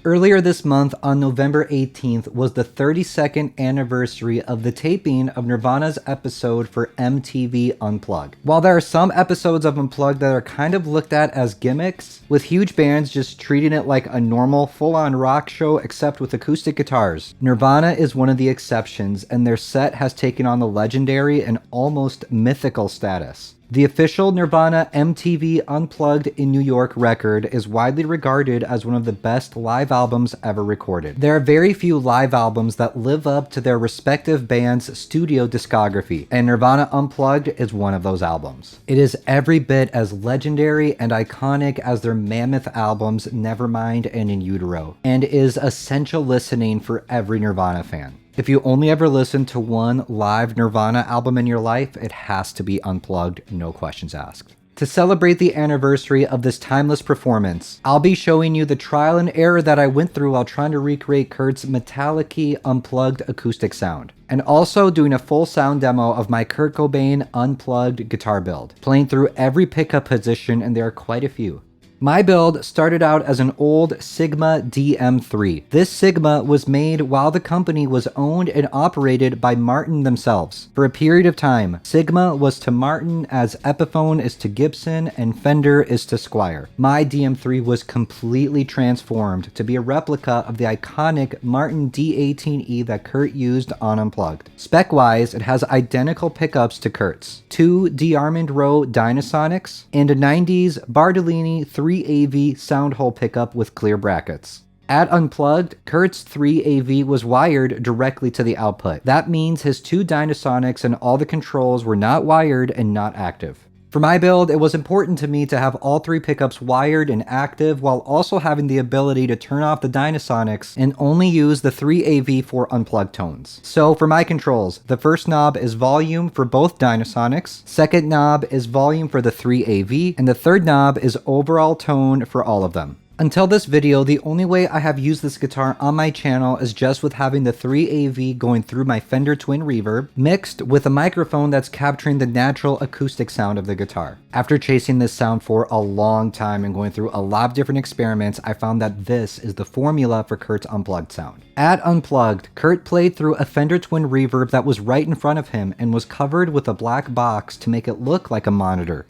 Earlier this month, on November 18th, was the 32nd anniversary of the taping of Nirvana's episode for MTV Unplugged. While there are some episodes of Unplugged that are kind of looked at as gimmicks, with huge bands just treating it like a normal full-on rock show except with acoustic guitars, Nirvana is one of the exceptions, and their set has taken on the legendary and almost mythical status. The official Nirvana MTV Unplugged in New York record is widely regarded as one of the best live albums ever recorded. There are very few live albums that live up to their respective band's studio discography, and Nirvana Unplugged is one of those albums. It is every bit as legendary and iconic as their mammoth albums Nevermind and In Utero, and is essential listening for every Nirvana fan. If you only ever listen to one live Nirvana album in your life, it has to be Unplugged, no questions asked. To celebrate the anniversary of this timeless performance, I'll be showing you the trial and error that I went through while trying to recreate Kurt's metallic-y unplugged acoustic sound, and also doing a full sound demo of my Kurt Cobain unplugged guitar build, playing through every pickup position, and there are quite a few. My build started out as an old Sigma DM3. This Sigma was made while the company was owned and operated by Martin themselves. For a period of time, Sigma was to Martin as Epiphone is to Gibson and Fender is to Squier. My DM3 was completely transformed to be a replica of the iconic Martin D18e that Kurt used on Unplugged. Spec-wise, it has identical pickups to Kurt's, 2 D-Armand Row Dynasonics, and a 90s Bartolini 3AV sound hole pickup with clear brackets. At Unplugged, Kurt's 3AV was wired directly to the output. That means his 2 Dynasonics and all the controls were not wired and not active. For my build, it was important to me to have all 3 pickups wired and active while also having the ability to turn off the Dynasonics and only use the 3AV for unplugged tones. So for my controls, the first knob is volume for both Dynasonics, second knob is volume for the 3AV, and the third knob is overall tone for all of them. Until this video, the only way I have used this guitar on my channel is just with having the 3AV going through my Fender Twin Reverb, mixed with a microphone that's capturing the natural acoustic sound of the guitar. After chasing this sound for a long time and going through a lot of different experiments, I found that this is the formula for Kurt's unplugged sound. At Unplugged, Kurt played through a Fender Twin Reverb that was right in front of him and was covered with a black box to make it look like a monitor.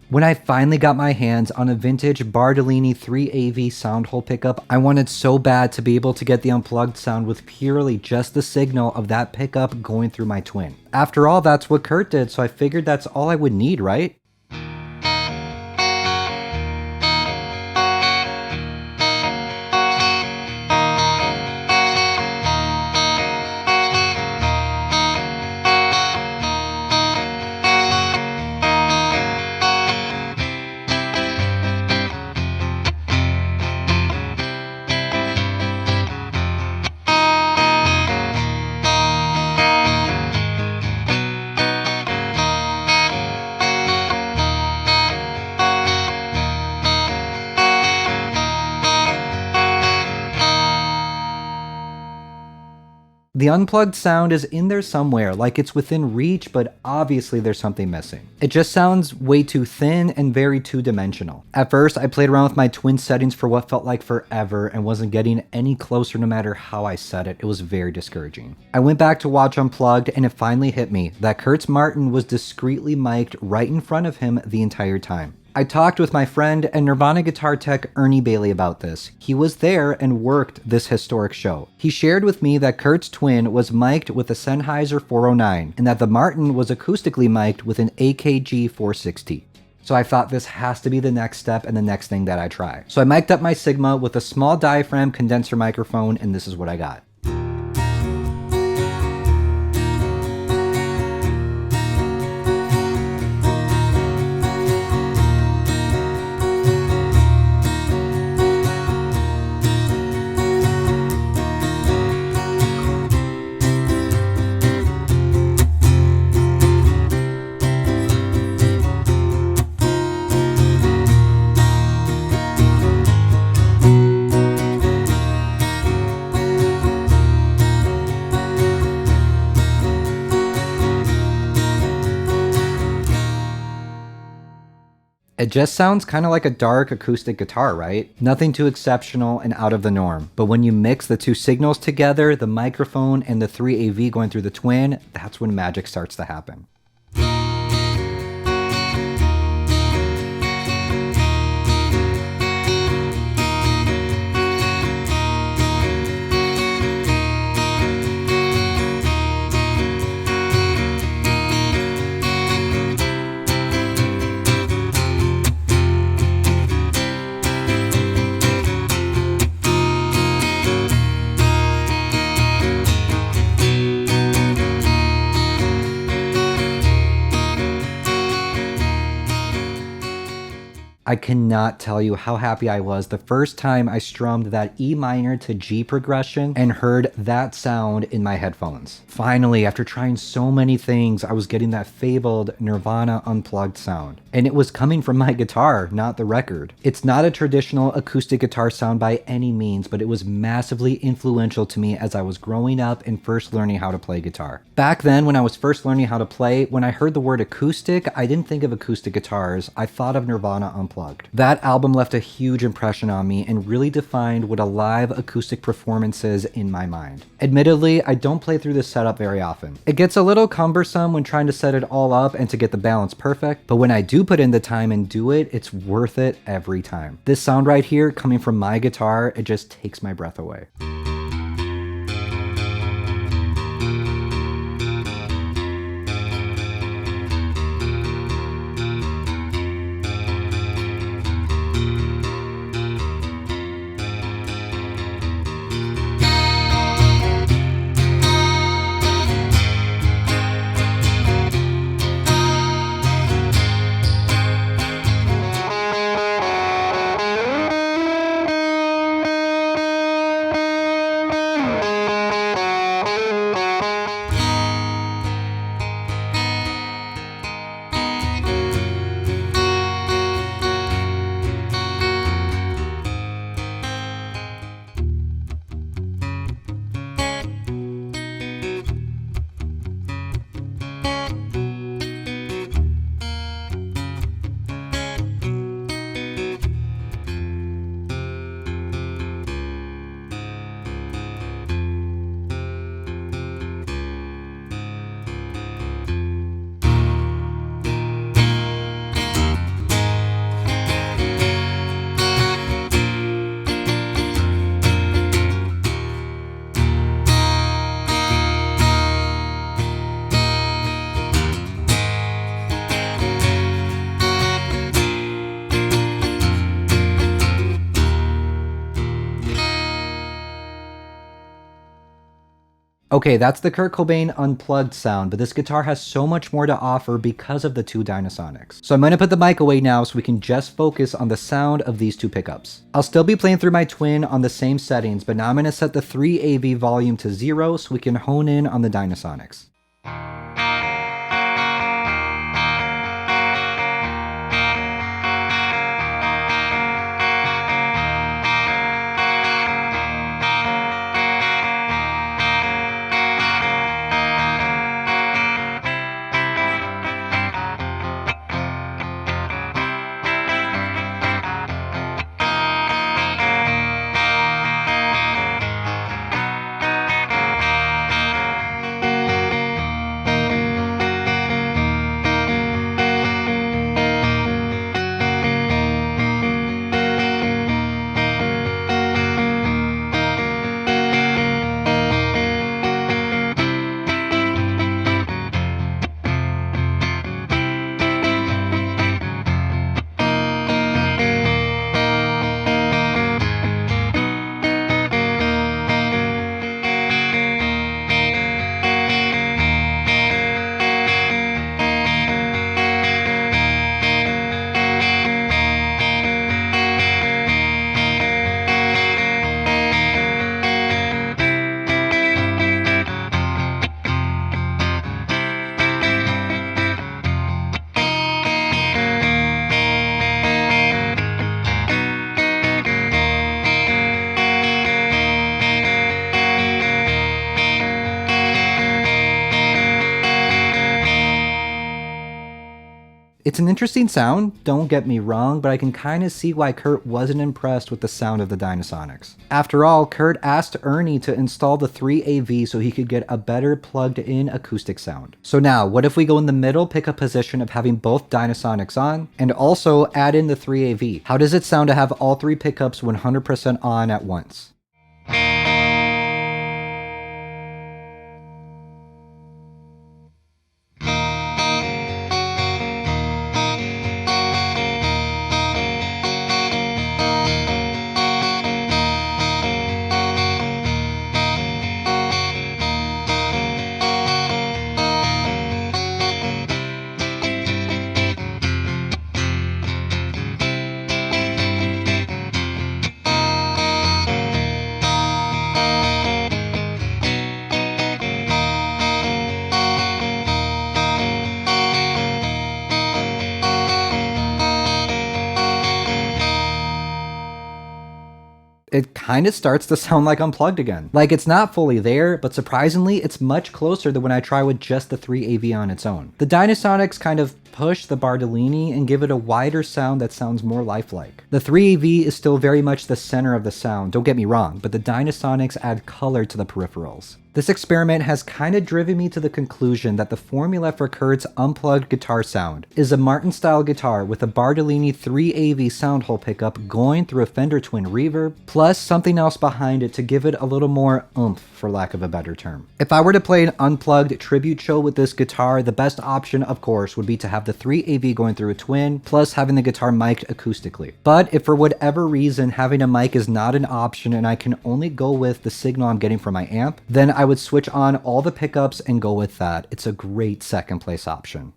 When I finally got my hands on a vintage Bartolini 3AV sound hole pickup, I wanted so bad to be able to get the unplugged sound with purely just the signal of that pickup going through my Twin. After all, that's what Kurt did, so I figured that's all I would need, right? The unplugged sound is in there somewhere, like it's within reach, but obviously there's something missing. It just sounds way too thin and very two-dimensional. At first, I played around with my Twin settings for what felt like forever and wasn't getting any closer no matter how I set it. It was very discouraging. I went back to watch Unplugged and it finally hit me that Kurt's Martin was discreetly mic'd right in front of him the entire time. I talked with my friend and Nirvana guitar tech Ernie Bailey about this. He was there and worked this historic show. He shared with me that Kurt's Twin was mic'd with a Sennheiser 409 and that the Martin was acoustically mic'd with an AKG 460. So I thought this has to be the next step and the next thing that I try. So I mic'd up my Sigma with a small diaphragm condenser microphone, and this is what I got. It just sounds kind of like a dark acoustic guitar, right? Nothing too exceptional and out of the norm. But when you mix the two signals together, the microphone and the 3AV going through the twin, that's when magic starts to happen. I cannot tell you how happy I was the first time I strummed that E minor to G progression and heard that sound in my headphones. Finally, after trying so many things, I was getting that fabled Nirvana Unplugged sound. And it was coming from my guitar, not the record. It's not a traditional acoustic guitar sound by any means, but it was massively influential to me as I was growing up and first learning how to play guitar. Back then, when I was first learning how to play, when I heard the word acoustic, I didn't think of acoustic guitars, I thought of Nirvana Unplugged. That album left a huge impression on me and really defined what a live acoustic performance is in my mind. Admittedly, I don't play through this setup very often. It gets a little cumbersome when trying to set it all up and to get the balance perfect, but when I do put in the time and do it, it's worth it every time. This sound right here, coming from my guitar, it just takes my breath away. Okay, that's the Kurt Cobain Unplugged sound, but this guitar has so much more to offer because of the two Dynasonics. So I'm going to put the mic away now so we can just focus on the sound of these two pickups. I'll still be playing through my twin on the same settings, but now I'm going to set the 3AV volume to 0 so we can hone in on the Dynasonics. It's an interesting sound, don't get me wrong, but I can kinda see why Kurt wasn't impressed with the sound of the Dynasonics. After all, Kurt asked Ernie to install the 3AV so he could get a better plugged-in acoustic sound. So now, what if we go in the middle, pick a position of having both Dynasonics on, and also add in the 3AV? How does it sound to have all three pickups 100% on at once? It kind of starts to sound like Unplugged again. Like, it's not fully there, but surprisingly, it's much closer than when I try with just the 3AV on its own. The Dynasonics kind of push the Bardolini and give it a wider sound that sounds more lifelike. The 3AV is still very much the center of the sound, don't get me wrong, but the Dynasonics add color to the peripherals. This experiment has kind of driven me to the conclusion that the formula for Kurt's unplugged guitar sound is a Martin-style guitar with a Bardolini 3AV sound hole pickup going through a Fender Twin reverb, plus something else behind it to give it a little more oomph, for lack of a better term. If I were to play an unplugged tribute show with this guitar, the best option, of course, would be to have the 3AV going through a Twin, plus having the guitar mic'd acoustically. But if for whatever reason having a mic is not an option and I can only go with the signal I'm getting from my amp, then I would switch on all the pickups and go with that. It's a great second place option.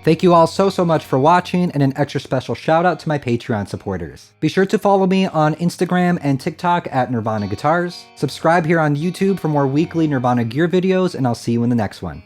Thank you all so much for watching, and an extra special shout out to my Patreon supporters. Be sure to follow me on Instagram and TikTok at Nirvana Guitars. Subscribe here on YouTube for more weekly Nirvana gear videos, and I'll see you in the next one.